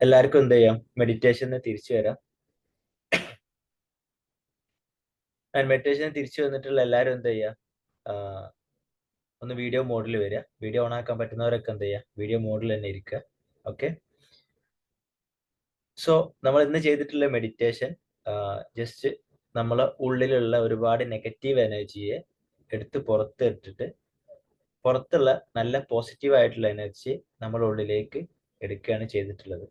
എല്ലാവർക്കും എന്ത് ചെയ്യാം, മെഡിറ്റേഷന് തിരിച്ചു വരാം. മെഡിറ്റേഷന് തിരിച്ചു വന്നിട്ടുള്ള എല്ലാവരും എന്ത് ചെയ്യുക, ഒന്ന് വീഡിയോ മോഡിൽ വരിക. വീഡിയോ ഓൺ ആക്കാൻ പറ്റുന്നവരൊക്കെ എന്ത് ചെയ്യുക, വീഡിയോ മോഡിൽ തന്നെ ഇരിക്കുക. ഓക്കെ. സോ നമ്മൾ ഇന്ന് ചെയ്തിട്ടുള്ള മെഡിറ്റേഷൻ ജസ്റ്റ് നമ്മളെ ഉള്ളിലുള്ള ഒരുപാട് നെഗറ്റീവ് എനർജിയെ എടുത്ത് പുറത്തിട്ടിട്ട് പുറത്തുള്ള നല്ല പോസിറ്റീവ് ആയിട്ടുള്ള എനർജി നമ്മുടെ ഉള്ളിലേക്ക് എടുക്കുകയാണ് ചെയ്തിട്ടുള്ളത്.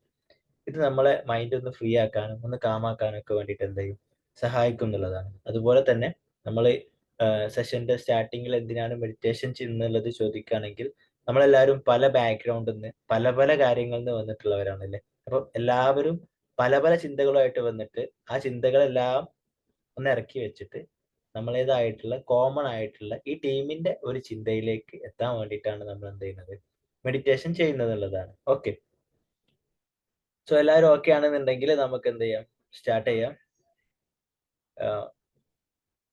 ഇത് നമ്മളെ മൈൻഡ് ഒന്ന് ഫ്രീ ആക്കാനും ഒന്ന് കാമാക്കാനും ഒക്കെ വേണ്ടിയിട്ട് എന്ത് ചെയ്യും, സഹായിക്കും എന്നുള്ളതാണ്. അതുപോലെ തന്നെ നമ്മൾ സെഷന്റെ സ്റ്റാർട്ടിങ്ങിൽ എന്തിനാണ് മെഡിറ്റേഷൻ ചെയ്യുന്നുള്ളത് ചോദിക്കുകയാണെങ്കിൽ, നമ്മളെല്ലാവരും പല ബാക്ക്ഗ്രൗണ്ടിൽ നിന്ന് പല പല കാര്യങ്ങളിൽ നിന്ന് വന്നിട്ടുള്ളവരാണല്ലേ. അപ്പൊ എല്ലാവരും പല പല ചിന്തകളുമായിട്ട് വന്നിട്ട് ആ ചിന്തകളെല്ലാം ഒന്ന് ഇറക്കി വെച്ചിട്ട് നമ്മളേതായിട്ടുള്ള കോമൺ ആയിട്ടുള്ള ഈ ടീമിന്റെ ഒരു ചിന്തയിലേക്ക് എത്താൻ വേണ്ടിയിട്ടാണ് നമ്മൾ എന്ത് ചെയ്യുന്നത്, മെഡിറ്റേഷൻ ചെയ്യുന്നത് എന്നുള്ളതാണ്. ഓക്കെ. സോ എല്ലാവരും ഓക്കെ ആണെന്നുണ്ടെങ്കിൽ നമുക്ക് എന്ത് ചെയ്യാം, സ്റ്റാർട്ട് ചെയ്യാം.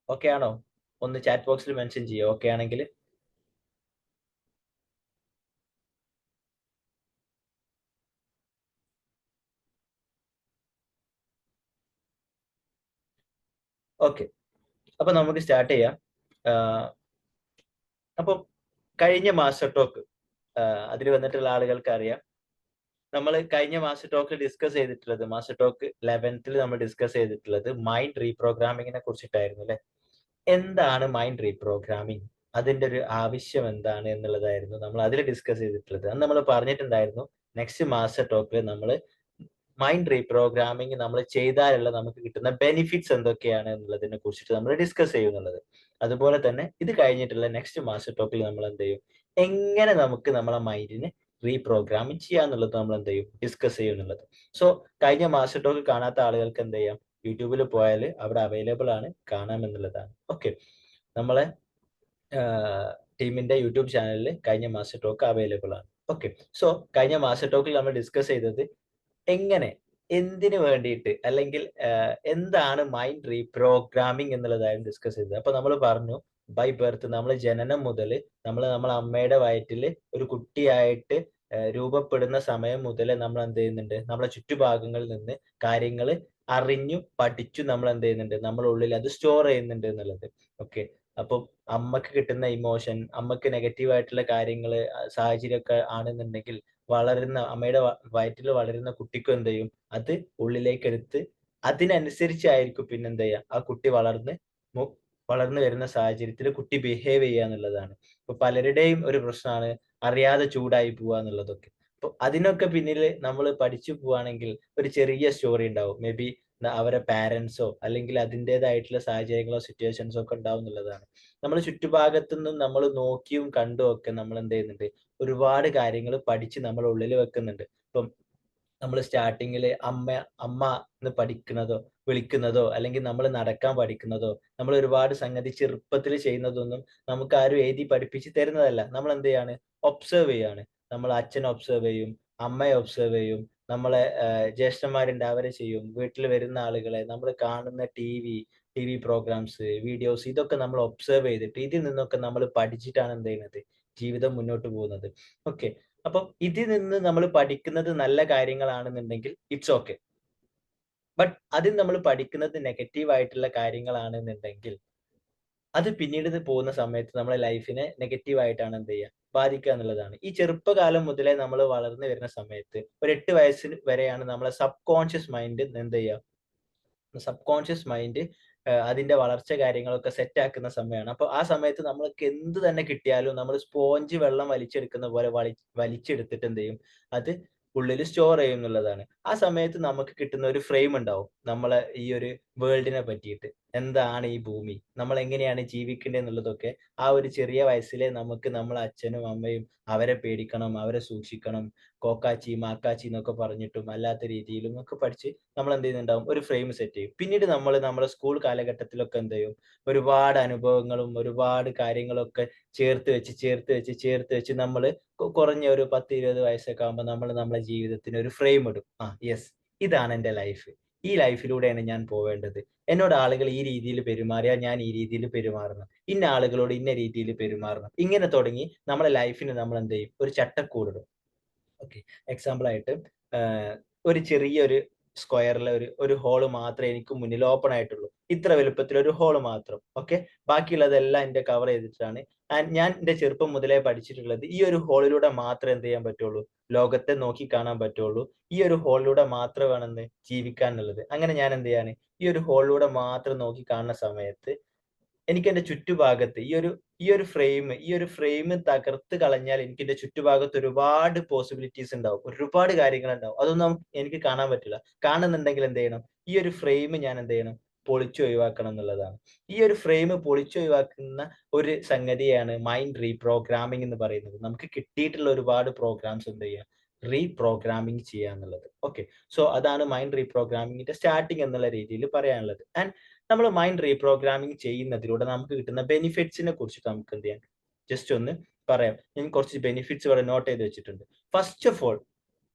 ഓക്കെ ആണോ? ഒന്ന് ചാറ്റ് ബോക്സിൽ മെൻഷൻ ചെയ്യാം ഓക്കെ ആണെങ്കിൽ. ഓക്കെ, അപ്പൊ നമുക്ക് സ്റ്റാർട്ട് ചെയ്യാം. അപ്പം കഴിഞ്ഞ മാസ്റ്റർ ടോക്ക് അതിൽ വന്നിട്ടുള്ള ആളുകൾക്ക് അറിയാം, നമ്മൾ കഴിഞ്ഞ മാസ്റ്റർ ടോക്ക് ഡിസ്കസ് ചെയ്തിട്ടുള്ളത്, മാസ്റ്റർ ടോക്ക് 11th നമ്മൾ ഡിസ്കസ് ചെയ്തിട്ടുള്ളത് മൈൻഡ് റീപ്രോഗ്രാമിങ്ങിനെ കുറിച്ചിട്ടായിരുന്നു അല്ലെ. എന്താണ് മൈൻഡ് റീപ്രോഗ്രാമിംഗ്, അതിന്റെ ഒരു ആവശ്യം എന്താണ് എന്നുള്ളതായിരുന്നു നമ്മൾ അതിൽ ഡിസ്കസ് ചെയ്തിട്ടുള്ളത്. അന്ന് നമ്മൾ പറഞ്ഞിട്ടുണ്ടായിരുന്നു നെക്സ്റ്റ് മാസ്റ്റർ ടോക്കിൽ നമ്മൾ മൈൻഡ് റീപ്രോഗ്രാമിംഗ് നമ്മൾ ചെയ്താലുള്ള നമുക്ക് കിട്ടുന്ന ബെനിഫിറ്റ്സ് എന്തൊക്കെയാണ് എന്നുള്ളതിനെ കുറിച്ചിട്ട് നമ്മൾ ഡിസ്കസ് ചെയ്യുന്നുള്ളത്. അതുപോലെ തന്നെ ഇത് കഴിഞ്ഞിട്ടുള്ള നെക്സ്റ്റ് മാസ്റ്റർ ടോക്കിൽ നമ്മൾ എന്ത് ചെയ്യും, എങ്ങനെ നമുക്ക് നമ്മളെ മൈൻഡിനെ റീപ്രോഗ്രാമിംഗ് ചെയ്യാന്നുള്ളത് നമ്മൾ എന്ത് ചെയ്യും, ഡിസ്കസ് ചെയ്യുന്നുള്ളത്. സോ കഴിഞ്ഞ മാസ്റ്റർ ടോക്ക് കാണാത്ത ആളുകൾക്ക് എന്ത് ചെയ്യാം, യൂട്യൂബിൽ പോയാൽ അവിടെ അവൈലബിൾ ആണ്, കാണാമെന്നുള്ളതാണ്. ഓക്കെ. നമ്മളെ ടീമിന്റെ യൂട്യൂബ് ചാനലിൽ കഴിഞ്ഞ മാസ്റ്റർ ടോക്ക് അവൈലബിൾ ആണ്. ഓക്കെ. സോ കഴിഞ്ഞ മാസ്റ്റർ ടോക്കിൽ നമ്മൾ ഡിസ്കസ് ചെയ്തത് എങ്ങനെ, എന്തിനു വേണ്ടിയിട്ട്, അല്ലെങ്കിൽ എന്താണ് മൈൻഡ് റീപ്രോഗ്രാമിംഗ് എന്നുള്ളതായിരുന്നു ഡിസ്കസ് ചെയ്തത്. അപ്പൊ നമ്മൾ പറഞ്ഞു, ബൈ ബർത്ത് നമ്മൾ ജനനം മുതൽ നമ്മൾ നമ്മളെ അമ്മയുടെ വയറ്റിൽ ഒരു കുട്ടിയായിട്ട് രൂപപ്പെടുന്ന സമയം മുതൽ നമ്മൾ എന്ത് ചെയ്യുന്നുണ്ട്, നമ്മളെ ചുറ്റുഭാഗങ്ങളിൽ നിന്ന് കാര്യങ്ങൾ അറിഞ്ഞു പഠിച്ചു നമ്മൾ എന്ത് ചെയ്യുന്നുണ്ട്, നമ്മുടെ ഉള്ളിൽ അത് സ്റ്റോർ ചെയ്യുന്നുണ്ട് എന്നുള്ളത്. ഓക്കെ. അപ്പം അമ്മക്ക് കിട്ടുന്ന ഇമോഷൻ, അമ്മക്ക് നെഗറ്റീവ് ആയിട്ടുള്ള കാര്യങ്ങൾ, സാഹചര്യമൊക്കെ ആണെന്നുണ്ടെങ്കിൽ വളരുന്ന അമ്മയുടെ വയറ്റിൽ വളരുന്ന കുട്ടിക്കും എന്ത് ചെയ്യും, അത് ഉള്ളിലേക്ക് എടുത്ത് അതിനനുസരിച്ചായിരിക്കും പിന്നെ എന്ത് ചെയ്യുക, ആ കുട്ടി വളർന്നു വരുന്ന സാഹചര്യത്തിൽ കുട്ടി ബിഹേവ് ചെയ്യുക എന്നുള്ളതാണ്. ഇപ്പൊ പലരുടെയും ഒരു പ്രശ്നമാണ് അറിയാതെ ചൂടായി പോവുക എന്നുള്ളതൊക്കെ. അപ്പൊ അതിനൊക്കെ പിന്നിൽ നമ്മൾ പഠിച്ചു പോവുകയാണെങ്കിൽ ഒരു ചെറിയ സ്റ്റോറി ഉണ്ടാവും. മേ ബി അവരെ പാരന്റ്സോ അല്ലെങ്കിൽ അതിൻ്റെതായിട്ടുള്ള സാഹചര്യങ്ങളോ സിറ്റുവേഷൻസോ ഒക്കെ ഉണ്ടാവും എന്നുള്ളതാണ്. നമ്മൾ ചുറ്റുഭാഗത്തു നിന്നും നമ്മൾ നോക്കിയും കണ്ടും ഒക്കെ നമ്മൾ എന്ത് ചെയ്യുന്നുണ്ട്, ഒരുപാട് കാര്യങ്ങൾ പഠിച്ച് നമ്മുടെ ഉള്ളിൽ വെക്കുന്നുണ്ട്. ഇപ്പം നമ്മൾ സ്റ്റാർട്ടിങ്ങിൽ അമ്മ അമ്മ എന്ന് പഠിക്കുന്നതോ വിളിക്കുന്നതോ അല്ലെങ്കിൽ നമ്മൾ നടക്കാൻ പഠിക്കുന്നതോ നമ്മൾ ഒരുപാട് സംഗതി ചെറുപ്പത്തിൽ ചെയ്യുന്നതൊന്നും നമുക്ക് ആരും എഴുതി പഠിപ്പിച്ച് തരുന്നതല്ല. നമ്മൾ എന്ത് ചെയ്യാണ്, ഒബ്സർവ് ചെയ്യാണ്. നമ്മൾ അച്ഛനെ ഒബ്സർവ് ചെയ്യും, അമ്മയെ ഒബ്സർവ് ചെയ്യും, നമ്മളെ ജ്യേഷ്ഠന്മാരുണ്ട് അവരെ ചെയ്യും, വീട്ടിൽ വരുന്ന ആളുകളെ, നമ്മൾ കാണുന്ന ടി വി പ്രോഗ്രാംസ്, വീഡിയോസ്, ഇതൊക്കെ നമ്മൾ ഒബ്സർവ് ചെയ്തിട്ട് ഇതിൽ നിന്നൊക്കെ നമ്മൾ പഠിച്ചിട്ടാണ് എന്ത് ചെയ്യുന്നത്, ജീവിതം മുന്നോട്ട് പോകുന്നത്. ഓക്കെ. അപ്പം ഇതിൽ നിന്ന് നമ്മൾ പഠിക്കുന്നത് നല്ല കാര്യങ്ങളാണെന്നുണ്ടെങ്കിൽ ഇറ്റ്സ് ഓക്കെ. ബട്ട് അതിൽ നമ്മൾ പഠിക്കുന്നത് നെഗറ്റീവ് ആയിട്ടുള്ള കാര്യങ്ങളാണെന്നുണ്ടെങ്കിൽ അത് പിന്നീട് ഇത് പോകുന്ന സമയത്ത് നമ്മളെ ലൈഫിനെ നെഗറ്റീവ് ആയിട്ടാണ് എന്ത് ചെയ്യുക, ബാധിക്കുക എന്നുള്ളതാണ്. ഈ ചെറുപ്പകാലം മുതലേ നമ്മൾ വളർന്നു വരുന്ന സമയത്ത് ഒരു 8 വയസ്സിന് വരെയാണ് നമ്മളെ സബ് കോൺഷ്യസ് മൈൻഡ് എന്ത് ചെയ്യുക, സബ് കോൺഷ്യസ് മൈൻഡ് അതിന്റെ വളർച്ച കാര്യങ്ങളൊക്കെ സെറ്റ് ആക്കുന്ന സമയമാണ്. അപ്പൊ ആ സമയത്ത് നമ്മൾക്ക് എന്ത് തന്നെ കിട്ടിയാലും നമ്മൾ സ്പോഞ്ച് വെള്ളം വലിച്ചെടുക്കുന്ന പോലെ വലിച്ചെടുത്തിട്ട് എന്ത് ചെയ്യും, അത് ഉള്ളിൽ സ്റ്റോർ ചെയ്യും എന്നുള്ളതാണ്. ആ സമയത്ത് നമുക്ക് കിട്ടുന്ന ഒരു ഫ്രെയിം ഉണ്ടാവും നമ്മളെ ഈ ഒരു വേൾഡിനെ പറ്റിയിട്ട്. എന്താണ് ഈ ഭൂമി, നമ്മൾ എങ്ങനെയാണ് ജീവിക്കേണ്ടത് എന്നുള്ളതൊക്കെ ആ ഒരു ചെറിയ വയസ്സിലെ നമുക്ക് നമ്മളെ അച്ഛനും അമ്മയും അവരെ പേടിക്കണം, അവരെ സൂക്ഷിക്കണം, കോക്കാച്ചി മാക്കാച്ചി എന്നൊക്കെ പറഞ്ഞിട്ടും അല്ലാത്ത രീതിയിലും ഒക്കെ പഠിച്ച് നമ്മൾ എന്ത് ചെയ്യുന്നുണ്ടാവും, ഒരു ഫ്രെയിം സെറ്റ് ചെയ്യും. പിന്നീട് നമ്മൾ നമ്മുടെ സ്കൂൾ കാലഘട്ടത്തിലൊക്കെ എന്ത് ചെയ്യും, ഒരുപാട് അനുഭവങ്ങളും ഒരുപാട് കാര്യങ്ങളൊക്കെ ചേർത്ത് വെച്ച് നമ്മൾ കുറഞ്ഞ ഒരു 10-20 വയസ്സൊക്കെ ആകുമ്പോൾ നമ്മൾ നമ്മുടെ ജീവിതത്തിന് ഒരു ഫ്രെയിം ഇടും. യെസ്, ഇതാണ് എൻ്റെ ലൈഫ്, ഈ ലൈഫിലൂടെയാണ് ഞാൻ പോവേണ്ടത്. എന്നോട് ആളുകൾ ഈ രീതിയിൽ പെരുമാറിയാൽ ഞാൻ ഈ രീതിയിൽ പെരുമാറണം. ഇന്ന ആളുകളോട് ഇന്ന രീതിയിൽ പെരുമാറണം. ഇങ്ങനെ തുടങ്ങി നമ്മുടെ ലൈഫിന് നമ്മൾ എന്ത് ചെയ്യും? ഒരു ചട്ടക്കൂടിടും. ഓക്കെ. എക്സാമ്പിൾ ആയിട്ട് ഒരു ചെറിയൊരു സ്ക്വയറിലെ ഒരു ഒരു ഹോള് മാത്രമേ എനിക്ക് മുന്നിൽ ഓപ്പൺ ആയിട്ടുള്ളൂ. ഇത്ര വലുപ്പത്തിൽ ഒരു ഹോള് മാത്രം. ഓക്കെ. ബാക്കിയുള്ളതെല്ലാം എന്റെ കവർ ചെയ്തിട്ടാണ്. ഞാൻ എന്റെ ചെറുപ്പം മുതലേ പഠിച്ചിട്ടുള്ളത് ഈ ഒരു ഹോളിലൂടെ മാത്രമേ എന്ത് ചെയ്യാൻ പറ്റുള്ളൂ? ലോകത്തെ നോക്കി കാണാൻ പറ്റുള്ളൂ. ഈ ഒരു ഹോളിലൂടെ മാത്രമാണ് എന്ത് ജീവിക്കാൻ എന്നുള്ളത്. അങ്ങനെ ഞാൻ എന്ത് ചെയ്യാണ്? ഈ ഒരു ഹോളിലൂടെ മാത്രം നോക്കി കാണുന്ന സമയത്ത് എനിക്ക് എന്റെ ചുറ്റുഭാഗത്ത് ഈ ഒരു ഫ്രെയിം തകർത്ത് കളഞ്ഞാൽ എനിക്ക് എന്റെ ചുറ്റുഭാഗത്ത് ഒരുപാട് പോസിബിലിറ്റീസ് ഉണ്ടാവും. ഒരുപാട് കാര്യങ്ങൾ ഉണ്ടാവും. അതൊന്നും എനിക്ക് കാണാൻ പറ്റില്ല. കാണുന്നുണ്ടെങ്കിൽ എന്ത് ചെയ്യണം? ഈ ഒരു ഫ്രെയിം ഞാൻ എന്ത് ചെയ്യണം? പൊളിച്ചൊഴിവാക്കണം എന്നുള്ളതാണ്. ഈ ഒരു ഫ്രെയിം പൊളിച്ചൊഴിവാക്കുന്ന ഒരു സംഗതിയാണ് മൈൻഡ് റീപ്രോഗ്രാമിംഗ് എന്ന് പറയുന്നത്. നമുക്ക് കിട്ടിയിട്ടുള്ള ഒരുപാട് പ്രോഗ്രാംസ് എന്ത് ചെയ്യുക? റീപ്രോഗ്രാമിംഗ് ചെയ്യുക എന്നുള്ളത്. ഓക്കെ. സോ അതാണ് മൈൻഡ് റീപ്രോഗ്രാമിംഗിന്റെ സ്റ്റാർട്ടിങ് എന്നുള്ള രീതിയിൽ പറയാനുള്ളത്. ആൻഡ് നമ്മൾ മൈൻഡ് റീപ്രോഗ്രാമിംഗ് ചെയ്യുന്നതിലൂടെ നമുക്ക് കിട്ടുന്ന ബെനിഫിറ്റ്സിനെ കുറിച്ചിട്ട് നമുക്ക് എന്ത് ചെയ്യാം? ജസ്റ്റ് ഒന്ന് പറയാം. ഞാൻ കുറച്ച് ബെനിഫിറ്റ്സ് ഇവിടെ നോട്ട് ചെയ്ത് വെച്ചിട്ടുണ്ട്. ഫസ്റ്റ് ഓഫ് ഓൾ,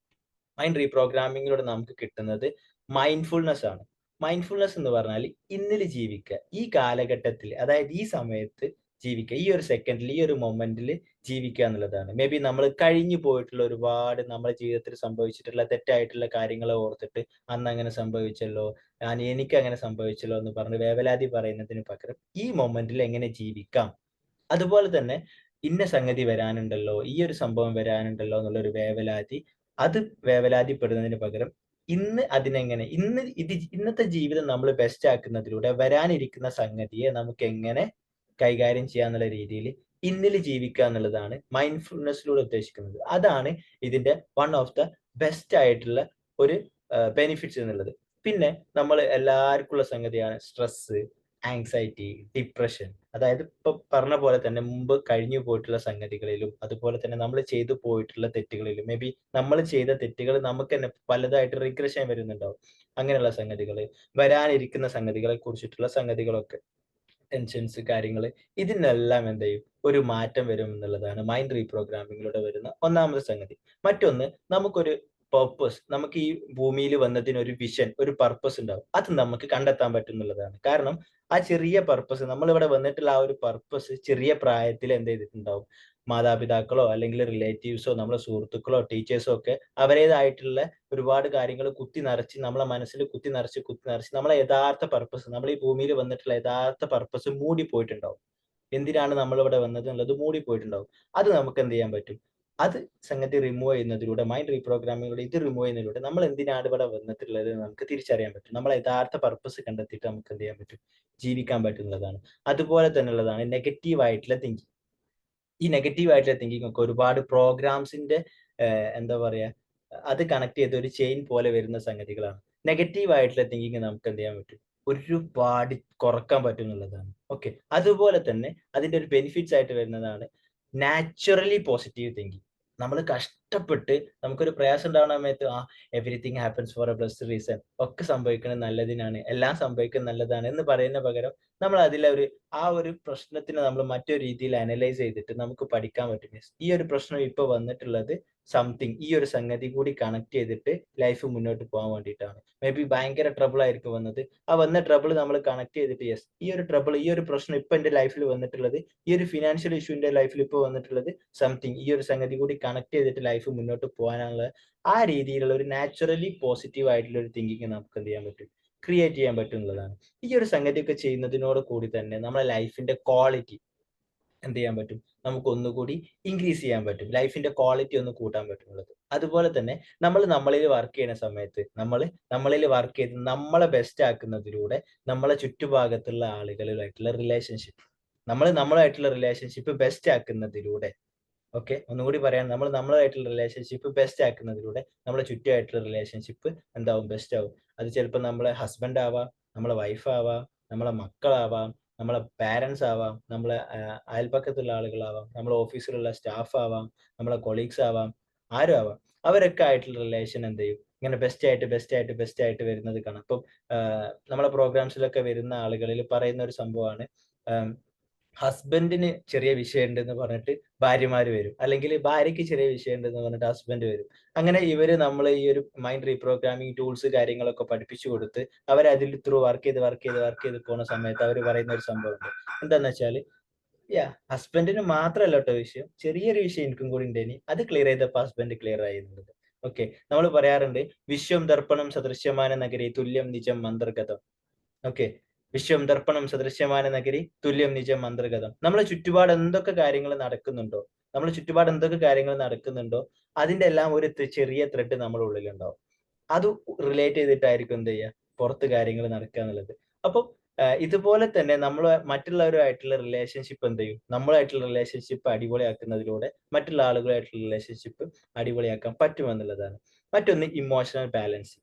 മൈൻഡ് റീപ്രോഗ്രാമിങ്ങിലൂടെ നമുക്ക് കിട്ടുന്നത് മൈൻഡ്ഫുൾനെസ് ആണ്. മൈൻഡ്ഫുൾനെസ് എന്ന് പറഞ്ഞാൽ ഇന്നിൽ ജീവിക്കുക. ഈ കാലഘട്ടത്തിൽ, അതായത് ഈ സമയത്ത് ജീവിക്കുക. ഈ ഒരു സെക്കൻഡിൽ, ഈ ഒരു മൊമെന്റിൽ ജീവിക്കുക എന്നുള്ളതാണ്. മേ ബി നമ്മൾ കഴിഞ്ഞു പോയിട്ടുള്ള ഒരുപാട് നമ്മുടെ ജീവിതത്തിൽ സംഭവിച്ചിട്ടുള്ള തെറ്റായിട്ടുള്ള കാര്യങ്ങളെ ഓർത്തിട്ട് അന്ന് അങ്ങനെ സംഭവിച്ചല്ലോ, എനിക്ക് അങ്ങനെ സംഭവിച്ചല്ലോ എന്ന് പറഞ്ഞ് വേവലാതി പറയുന്നതിന് പകരം ഈ മൊമെന്റിൽ എങ്ങനെ ജീവിക്കാം, അതുപോലെ തന്നെ ഇന്ന സംഗതി വരാനുണ്ടല്ലോ, ഈ ഒരു സംഭവം വരാനുണ്ടല്ലോ എന്നുള്ളൊരു വേവലാതി, അത് വേവലാതിപ്പെടുന്നതിന് പകരം ഇന്നത്തെ ജീവിതം നമ്മൾ ബെസ്റ്റ് ആക്കുന്നതിലൂടെ വരാനിരിക്കുന്ന സംഗതിയെ നമുക്ക് എങ്ങനെ കൈകാര്യം ചെയ്യാന്നുള്ള രീതിയിൽ ഇന്നിൽ ജീവിക്കുക എന്നുള്ളതാണ് മൈൻഡ്ഫുൾനെസ്സിലൂടെ ഉദ്ദേശിക്കുന്നത്. അതാണ് ഇതിന്റെ വൺ ഓഫ് ദ ബെസ്റ്റ് ആയിട്ടുള്ള ഒരു ബെനിഫിറ്റ്സ് എന്നുള്ളത്. പിന്നെ നമ്മൾ എല്ലാവർക്കുള്ള സംഗതിയാണ് സ്ട്രെസ്, ആങ്സൈറ്റി, ഡിപ്രഷൻ. അതായത് ഇപ്പൊ പറഞ്ഞ പോലെ തന്നെ മുമ്പ് കഴിഞ്ഞു പോയിട്ടുള്ള സംഗതികളിലും അതുപോലെ തന്നെ നമ്മൾ ചെയ്തു പോയിട്ടുള്ള തെറ്റുകളിലും, മേ ബി നമ്മൾ ചെയ്ത തെറ്റുകൾ നമുക്ക് തന്നെ പലതായിട്ട് റിഗ്രഷൻ വരുന്നുണ്ടാവും. അങ്ങനെയുള്ള സംഗതികൾ, വരാനിരിക്കുന്ന സംഗതികളെ കുറിച്ചിട്ടുള്ള സംഗതികളൊക്കെ, ടെൻഷൻസ്, കാര്യങ്ങള്, ഇതിനെല്ലാം എന്ത് ചെയ്യും? ഒരു മാറ്റം വരും എന്നുള്ളതാണ് മൈൻഡ് റീപ്രോഗ്രാമിങ്ങിലൂടെ വരുന്ന ഒന്നാമത്തെ സംഗതി. മറ്റൊന്ന്, നമുക്കൊരു പർപ്പസ്, നമുക്ക് ഈ ഭൂമിയിൽ വന്നതിന് ഒരു വിഷൻ, ഒരു പർപ്പസ് ഉണ്ടാവും. അത് നമുക്ക് കണ്ടെത്താൻ പറ്റും എന്നുള്ളതാണ്. കാരണം ആ ചെറിയ പർപ്പസ്, നമ്മളിവിടെ വന്നിട്ടുള്ള ആ ഒരു പർപ്പസ് ചെറിയ പ്രായത്തിൽ എന്ത് ചെയ്തിട്ടുണ്ടാവും? മാതാപിതാക്കളോ അല്ലെങ്കിൽ റിലേറ്റീവ്സോ നമ്മളെ സുഹൃത്തുക്കളോ ടീച്ചേഴ്സോ ഒക്കെ അവരേതായിട്ടുള്ള ഒരുപാട് കാര്യങ്ങൾ കുത്തി നിറച്ച് നമ്മളെ മനസ്സിൽ കുത്തി നിറച്ച് നമ്മളെ യഥാർത്ഥ പർപ്പസ്, നമ്മൾ ഈ ഭൂമിയിൽ വന്നിട്ടുള്ള യഥാർത്ഥ പർപ്പസ് മൂടിപ്പോയിട്ടുണ്ടാവും. എന്തിനാണ് നമ്മളിവിടെ വന്നത് എന്നുള്ളത് മൂടിപ്പോയിട്ടുണ്ടാവും. അത് നമുക്ക് എന്ത് ചെയ്യാൻ പറ്റും? അത് സംഗതി റിമൂവ് ചെയ്യുന്നതിലൂടെ, മൈൻഡ് റീപ്രോഗ്രാമിങ്ങിലൂടെ ഇത് റിമൂവ് ചെയ്യുന്നതിലൂടെ നമ്മൾ എന്തിനാണ് ഇവിടെ വന്നിട്ടുള്ളത് എന്ന് നമുക്ക് തിരിച്ചറിയാൻ പറ്റും. നമ്മളെ യഥാർത്ഥ പർപ്പസ് കണ്ടെത്തിയിട്ട് നമുക്ക് എന്ത് ചെയ്യാൻ പറ്റും? ജീവിക്കാൻ പറ്റുന്നതാണ്. അതുപോലെ തന്നെയുള്ളതാണ് നെഗറ്റീവ് ആയിട്ടുള്ള തിങ്കിങ്. ഈ നെഗറ്റീവ് ആയിട്ടുള്ള തിങ്കിങ് ഒക്കെ ഒരുപാട് പ്രോഗ്രാംസിന്റെ എന്താ പറയാ, അത് കണക്ട് ചെയ്ത ഒരു ചെയിൻ പോലെ വരുന്ന സംഗതികളാണ്. നെഗറ്റീവ് ആയിട്ടുള്ള തിങ്കിങ് നമുക്ക് എന്ത് ചെയ്യാൻ പറ്റും? ഒരുപാട് കുറക്കാൻ പറ്റും എന്നുള്ളതാണ്. ഓക്കെ. അതുപോലെ തന്നെ അതിന്റെ ഒരു ബെനിഫിറ്റ്സ് ആയിട്ട് വരുന്നതാണ് നാച്ചുറലി പോസിറ്റീവ് തിങ്കിങ്. നമ്മൾ കഷ്ടപ്പെട്ട് നമുക്കൊരു പ്രയാസം ഉണ്ടാവുന്ന സമയത്ത് everything happens four A blessed reason, ഒക്കെ സംഭവിക്കുന്നത് നല്ലതിനാണ്, എല്ലാം സംഭവിക്കുന്നത് നല്ലതാണ് എന്ന് പറയുന്ന പകരം നമ്മൾ അതിലെ ആ ഒരു പ്രശ്നത്തിനെ നമ്മൾ മറ്റൊരു രീതിയിൽ അനലൈസ് ചെയ്തിട്ട് നമുക്ക് പഠിക്കാൻ പറ്റും. Yes, ഈ ഒരു പ്രശ്നം ഇപ്പൊ വന്നിട്ടുള്ളത് സംതിങ്, ഈ ഒരു സംഗതി കൂടി കണക്ട് ചെയ്തിട്ട് ലൈഫ് മുന്നോട്ട് പോകാൻ വേണ്ടിയിട്ടാണ്. മേ ബി ഭയങ്കര ട്രബിൾ ആയിരിക്കും വന്നത്. ആ വന്ന ട്രബിൾ നമ്മൾ കണക്ട് ചെയ്തിട്ട് യെസ്, ഈ ഒരു ട്രബിൾ, ഈ ഒരു പ്രശ്നം ഇപ്പൊ എന്റെ ലൈഫിൽ വന്നിട്ടുള്ളത്, ഈ ഒരു ഫിനാൻഷ്യൽ ഇഷ്യൂ എന്റെ ലൈഫിൽ ഇപ്പൊ വന്നിട്ടുള്ളത് സംതിങ്, ഈ ഒരു സംഗതി കൂടി കണക്ട് ചെയ്തിട്ട് ലൈഫ് മുന്നോട്ട് പോകാനുള്ള ആ രീതിയിലുള്ള ഒരു നാച്ചുറലി പോസിറ്റീവ് ആയിട്ടുള്ള ഒരു തിങ്കിങ് നമുക്ക് എന്ത് ചെയ്യാൻ പറ്റും? ക്രിയേറ്റ് ചെയ്യാൻ പറ്റും എന്നുള്ളതാണ്. ഈ ഒരു സംഗതിയൊക്കെ ചെയ്യുന്നതിനോട് കൂടി തന്നെ നമ്മളെ ലൈഫിന്റെ ക്വാളിറ്റി എന്ത് ചെയ്യാൻ പറ്റും? നമുക്ക് ഒന്നുകൂടി ഇൻക്രീസ് ചെയ്യാൻ പറ്റും. ലൈഫിന്റെ ക്വാളിറ്റി ഒന്ന് കൂട്ടാൻ പറ്റുന്നത്. അതുപോലെ തന്നെ നമ്മൾ നമ്മളിൽ വർക്ക് ചെയ്യുന്ന സമയത്ത് നമ്മളിൽ വർക്ക് ചെയ്ത് നമ്മളെ ബെസ്റ്റ് ആക്കുന്നതിലൂടെ നമ്മളെ ചുറ്റുഭാഗത്തുള്ള ആളുകളുമായിട്ടുള്ള റിലേഷൻഷിപ്പ്, നമ്മളുമായിട്ടുള്ള റിലേഷൻഷിപ്പ് ബെസ്റ്റ് ആക്കുന്നതിലൂടെ, ഓക്കെ, ഒന്നുകൂടി പറയാൻ, നമ്മളായിട്ടുള്ള റിലേഷൻഷിപ്പ് ബെസ്റ്റ് ആക്കുന്നതിലൂടെ നമ്മളെ ചുറ്റുമായിട്ടുള്ള റിലേഷൻഷിപ്പ് എന്താവും? ബെസ്റ്റ് ആവും. അത് ചിലപ്പോൾ നമ്മളെ ഹസ്ബൻഡ് ആവാം, നമ്മളെ വൈഫ് ആവാം, നമ്മളെ മക്കളാവാം, നമ്മളെ പാരന്റ്സ് ആവാം, നമ്മളെ അയൽപക്കത്തുള്ള ആളുകളാവാം, നമ്മളെ ഓഫീസിലുള്ള സ്റ്റാഫ് ആവാം, നമ്മളെ കൊളീഗ്സ് ആവാം, ആരും ആവാം. അവരൊക്കെ ആയിട്ടുള്ള റിലേഷൻ എന്ത് ചെയ്യും? ഇങ്ങനെ ബെസ്റ്റ് ആയിട്ട് വരുന്നത് കാണാം. ഇപ്പം നമ്മളെ പ്രോഗ്രാംസിലൊക്കെ വരുന്ന ആളുകളിൽ പറയുന്ന ഒരു സംഭവമാണ്, ഹസ്ബൻഡിന് ചെറിയ വിഷയമുണ്ടെന്ന് പറഞ്ഞിട്ട് ഭാര്യമാര് വരും. അല്ലെങ്കിൽ ഭാര്യയ്ക്ക് ചെറിയ വിഷയമുണ്ടെന്ന് പറഞ്ഞിട്ട് ഹസ്ബൻഡ് വരും. അങ്ങനെ ഇവര് നമ്മളെ ഈ ഒരു മൈൻഡ് റീപ്രോഗ്രാമിംഗ് ടൂൾസ് കാര്യങ്ങളൊക്കെ പഠിപ്പിച്ചു കൊടുത്ത് അവരെ അതിൽ ത്രൂ വർക്ക് ചെയ്ത് പോണ സമയത്ത് അവര് പറയുന്ന ഒരു സംഭവമുണ്ട്. എന്താന്ന് വെച്ചാല് ഹസ്ബൻഡിന് മാത്രല്ല ട്ടോ വിഷയം. ചെറിയൊരു വിഷയം എനിക്കും കൂടി ഇണ്ടേനി. അത് ക്ലിയർ ചെയ്തപ്പോ ഹസ്ബൻഡ് ക്ലിയർ ആയി എന്നുള്ളത്. ഓക്കെ. നമ്മൾ പറയാറുണ്ട് വിശ്വം ദർപ്പണം സദൃശ്യമാന നഗരി തുല്യം നിജം അന്തർഗതം. ഓക്കെ. വിശ്വം ദർപ്പണം സദൃശ്യമാന നഗരി തുല്യം നിജം അന്തർഗതം. നമ്മളെ ചുറ്റുപാട് എന്തൊക്കെ കാര്യങ്ങൾ നടക്കുന്നുണ്ടോ, നമ്മളെ ചുറ്റുപാട് എന്തൊക്കെ കാര്യങ്ങൾ നടക്കുന്നുണ്ടോ, അതിന്റെ എല്ലാം ഒരു ചെറിയ ത്രെഡ് നമ്മുടെ ഉള്ളിലുണ്ടാവും. അത് റിലേറ്റ് ചെയ്തിട്ടായിരിക്കും എന്ത് ചെയ്യുക, പുറത്ത് കാര്യങ്ങൾ നടക്കുക എന്നുള്ളത്. അപ്പം ഇതുപോലെ തന്നെ നമ്മള് മറ്റുള്ളവരുമായിട്ടുള്ള റിലേഷൻഷിപ്പ് എന്ത് ചെയ്യും, നമ്മളായിട്ടുള്ള റിലേഷൻഷിപ്പ് അടിപൊളിയാക്കുന്നതിലൂടെ മറ്റുള്ള ആളുകളായിട്ടുള്ള റിലേഷൻഷിപ്പ് അടിപൊളിയാക്കാൻ പറ്റുമെന്നുള്ളതാണ്. മറ്റൊന്ന് ഇമോഷണൽ ബാലൻസ്.